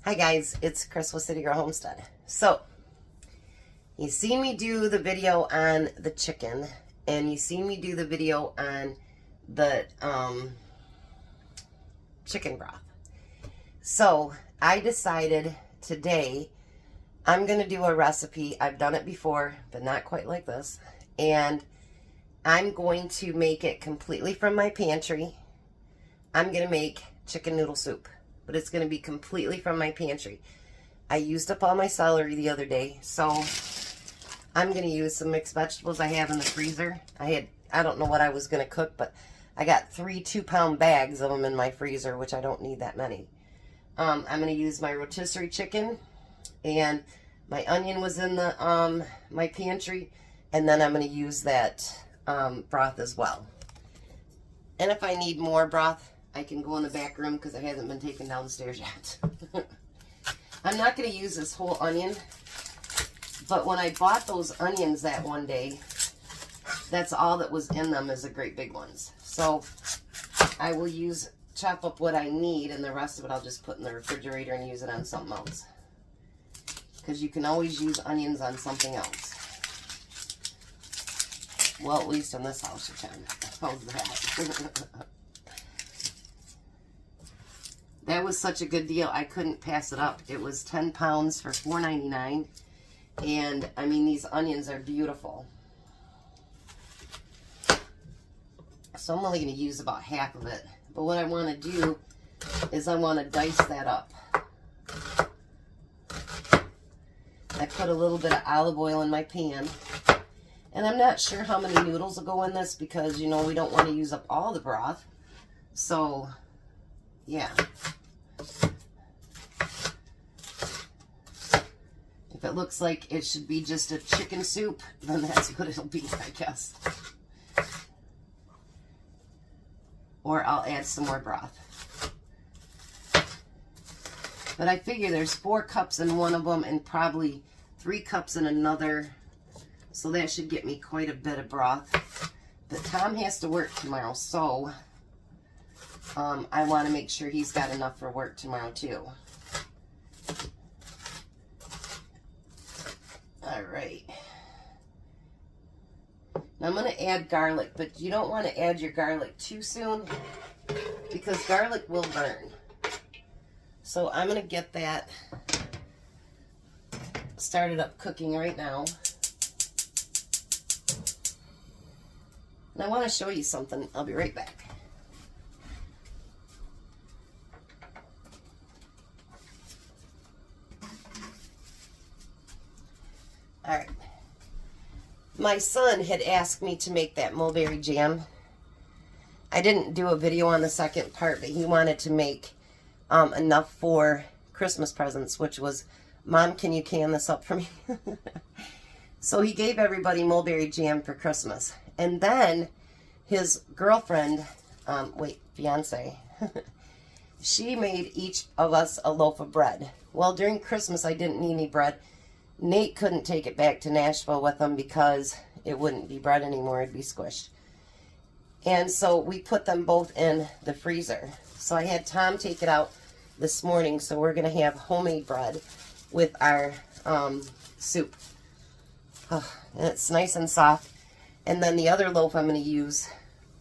Hi guys, it's Chris with City Girl Homestead. So, you see me do the video on the chicken, and you see me do the video on the chicken broth. So, I decided today I'm going to do a recipe. I've done it before, but not quite like this. And I'm going to make it completely from my pantry. I'm going to make chicken noodle soup. But it's going to be completely from my pantry. I used up all my celery the other day, so I'm going to use some mixed vegetables I have in the freezer. I don't know what I was going to cook, but I got 3 2-pound bags of them in my freezer, which I don't need that many. I'm going to use my rotisserie chicken, and my onion was in the my pantry, and then I'm going to use that broth as well. And if I need more broth, I can go in the back room because it hasn't been taken downstairs yet. I'm not going to use this whole onion, but when I bought those onions that one day, that's all that was in them is the great big ones. So I will chop up what I need, and the rest of it I'll just put in the refrigerator and use it on something else. Because you can always use onions on something else. Well, at least in this house you can. How's that? That was such a good deal, I couldn't pass it up. It was 10 pounds for $4.99. And, I mean, these onions are beautiful. So I'm only going to use about half of it. But what I want to do is I want to dice that up. I put a little bit of olive oil in my pan. And I'm not sure how many noodles will go in this because, you know, we don't want to use up all the broth. So, yeah. If it looks like it should be just a chicken soup, then that's what it'll be, I guess. Or I'll add some more broth. But I figure there's 4 cups in one of them and probably 3 cups in another. So that should get me quite a bit of broth. But Tom has to work tomorrow, so I want to make sure he's got enough for work tomorrow too. Alright. Now I'm going to add garlic, but you don't want to add your garlic too soon because garlic will burn. So I'm going to get that started up cooking right now. And I want to show you something. I'll be right back. Alright. My son had asked me to make that mulberry jam. I didn't do a video on the second part, but he wanted to make enough for Christmas presents, which was, Mom, can you can this up for me? So he gave everybody mulberry jam for Christmas. And then his girlfriend, fiance, she made each of us a loaf of bread. Well, during Christmas, I didn't need any bread. Nate couldn't take it back to Nashville with him because it wouldn't be bread anymore. It'd be squished. And so we put them both in the freezer. So I had Tom take it out this morning. So we're going to have homemade bread with our soup. Oh, and it's nice and soft. And then the other loaf I'm going to use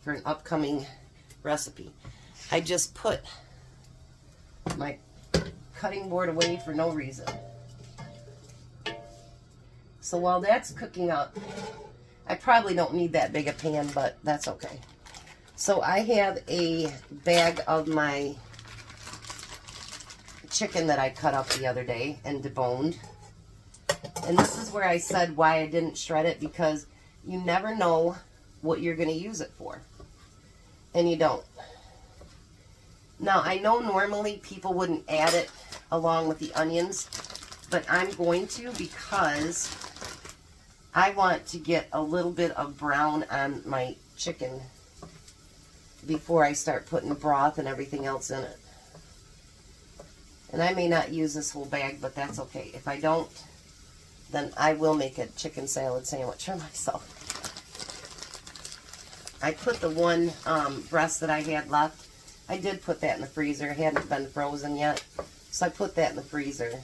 for an upcoming recipe. I just put my cutting board away for no reason. So while that's cooking up, I probably don't need that big a pan, but that's okay. So I have a bag of my chicken that I cut up the other day and deboned. And this is where I said why I didn't shred it, because you never know what you're going to use it for. And you don't. Now, I know normally people wouldn't add it along with the onions, but I'm going to because I want to get a little bit of brown on my chicken before I start putting broth and everything else in it. And I may not use this whole bag, but that's okay. If I don't, then I will make a chicken salad sandwich for myself. I put the one breast that I had left. I did put that in the freezer. It hadn't been frozen yet. So I put that in the freezer.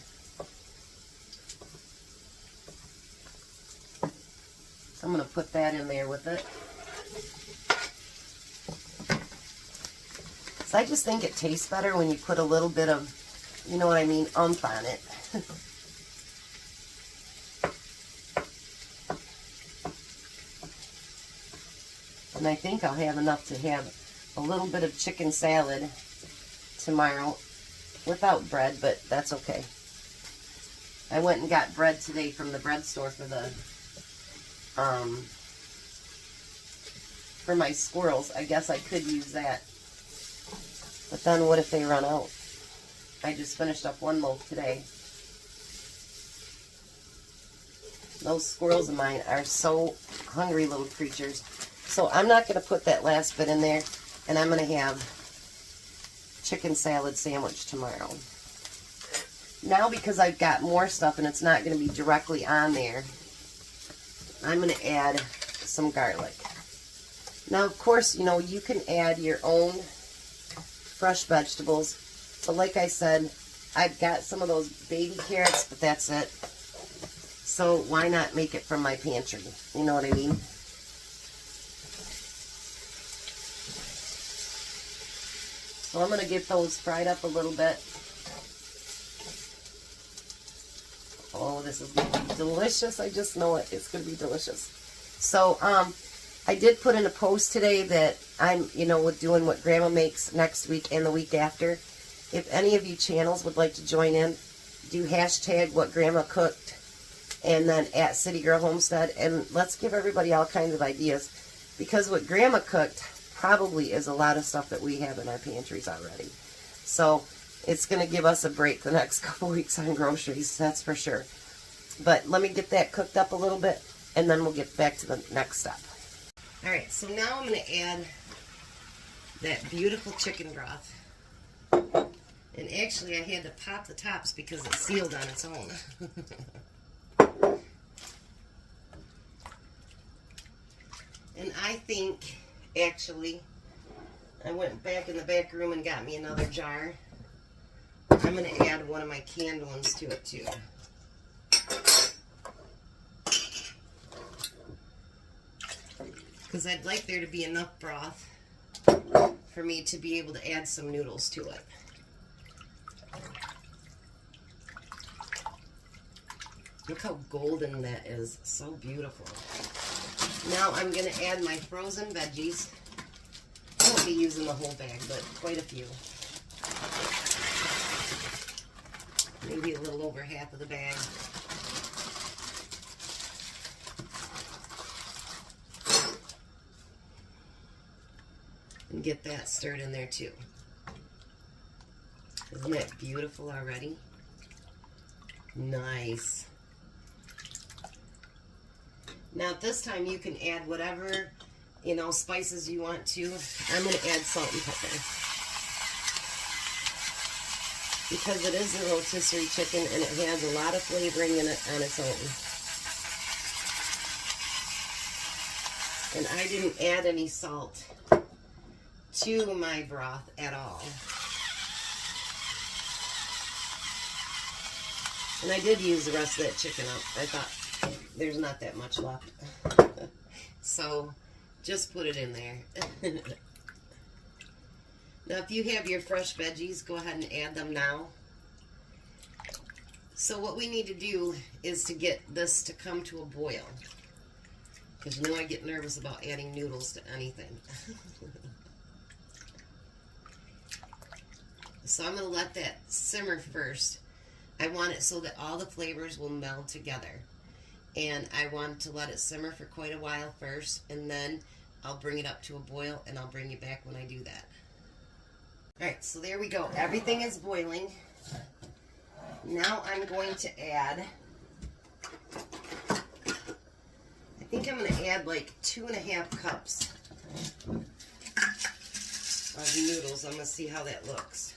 So I'm going to put that in there with it. So I just think it tastes better when you put a little bit of, you know what I mean, oomph on it. And I think I'll have enough to have a little bit of chicken salad tomorrow without bread, but that's okay. I went and got bread today from the bread store for my squirrels. I guess I could use that. But then what if they run out? I just finished up one loaf today. Those squirrels of mine are so hungry little creatures. So I'm not going to put that last bit in there, and I'm going to have chicken salad sandwich tomorrow. Now, because I've got more stuff and it's not going to be directly on there, I'm going to add some garlic. Now, of course, you know, you can add your own fresh vegetables, but like I said, I've got some of those baby carrots, but that's it. So why not make it from my pantry? You know what I mean? So I'm going to get those fried up a little bit. Oh, this is going to be delicious. I just know it. It's going to be delicious. So, I did put in a post today that I'm, you know, doing what Grandma makes next week and the week after. If any of you channels would like to join in, do hashtag what Grandma cooked and then at City Girl Homestead, and let's give everybody all kinds of ideas, because what Grandma cooked probably is a lot of stuff that we have in our pantries already. So it's going to give us a break the next couple weeks on groceries, that's for sure. But let me get that cooked up a little bit, and then we'll get back to the next step. Alright, so now I'm going to add that beautiful chicken broth. And actually I had to pop the tops because it's sealed on its own. And I think, actually, I went back in the back room and got me another jar. I'm going to add one of my canned ones to it too. Because I'd like there to be enough broth for me to be able to add some noodles to it. Look how golden that is. So beautiful. Now I'm going to add my frozen veggies. I won't be using the whole bag, but quite a few. Maybe a little over half of the bag. And get that stirred in there too. Isn't that beautiful already? Nice. Now at this time you can add whatever, you know, spices you want to. I'm going to add salt and pepper. Because it is a rotisserie chicken and it has a lot of flavoring in it on its own. And I didn't add any salt to my broth at all. And I did use the rest of that chicken up. I thought there's not that much left. So just put it in there. Now if you have your fresh veggies, go ahead and add them now. So what we need to do is to get this to come to a boil. Because you know I get nervous about adding noodles to anything. So I'm going to let that simmer first. I want it so that all the flavors will meld together. And I want to let it simmer for quite a while first, and then I'll bring it up to a boil, and I'll bring you back when I do that. Alright, so there we go. Everything is boiling. Now I'm going to add, I think I'm going to add like 2.5 cups of noodles. I'm going to see how that looks.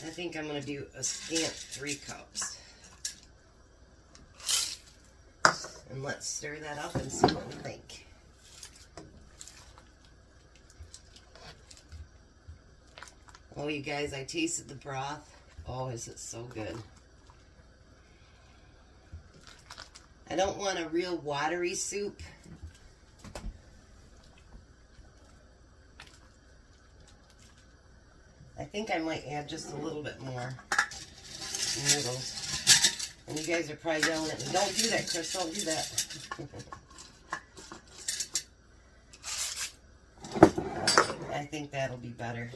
I think I'm going to do a scant 3 cups. And let's stir that up and see what we think. Oh, you guys, I tasted the broth. Oh, is it so good. I don't want a real watery soup. I think I might add just a little bit more noodles. And you guys are probably yelling at me, don't do that, Chris, don't do that. I think that'll be better.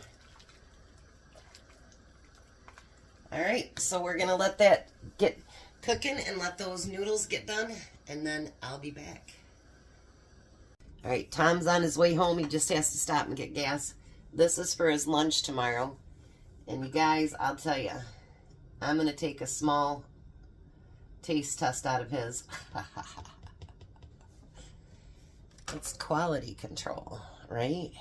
Alright, so we're going to let that get cooking and let those noodles get done, and then I'll be back. Alright, Tom's on his way home. He just has to stop and get gas. This is for his lunch tomorrow. And you guys, I'll tell you, I'm going to take a small taste test out of his. It's quality control, right?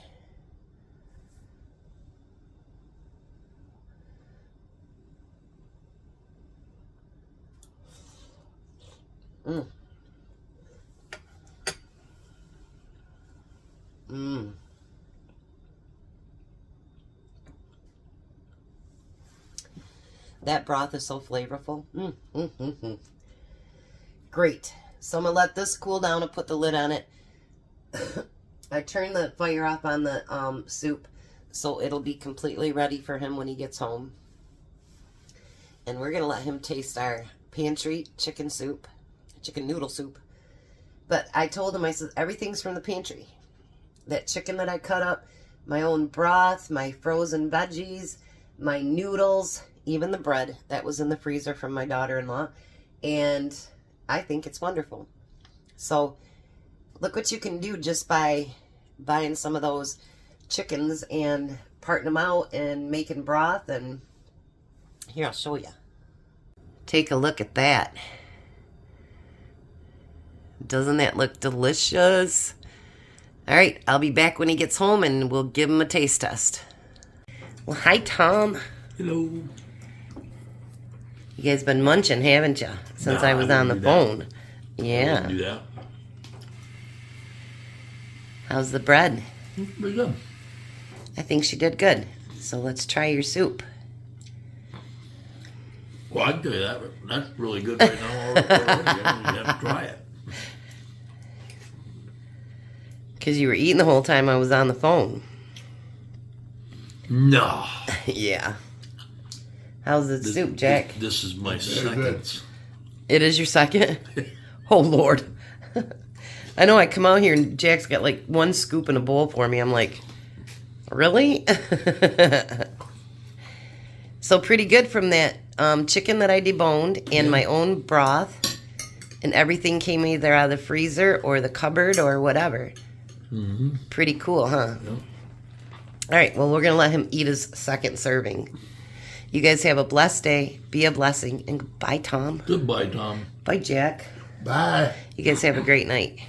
Mmm. Mmm. That broth is so flavorful. Great. So I'm going to let this cool down and put the lid on it. I turned the fire off on the soup, so it'll be completely ready for him when he gets home. And we're going to let him taste our pantry chicken soup, chicken noodle soup. But I told him, I said, everything's from the pantry. That chicken that I cut up, my own broth, my frozen veggies, my noodles, even the bread that was in the freezer from my daughter-in-law. And I think it's wonderful. So look what you can do just by buying some of those chickens and parting them out and making broth. And here, I'll show you. Take a look at that. Doesn't that look delicious? All right, I'll be back when he gets home and we'll give him a taste test. Well, hi, Tom. Hello. You guys been munching, haven't you? Since I was on the phone. Yeah. I do that. How's the bread? Pretty good. I think she did good. So let's try your soup. Well, I can tell you that. That's really good right now. Already. You have to try it. Because you were eating the whole time I was on the phone. No. Yeah. How's the soup, Jack? This is my second. It is your second? Oh, Lord. I know I come out here and Jack's got like one scoop in a bowl for me. I'm like, really? So pretty good from that chicken that I deboned and my own broth. And everything came either out of the freezer or the cupboard or whatever. Mm-hmm. Pretty cool, huh? Yep. All right, well, we're going to let him eat his second serving. You guys have a blessed day. Be a blessing. And goodbye, Tom. Goodbye, Tom. Bye, Jack. Bye. You guys have a great night.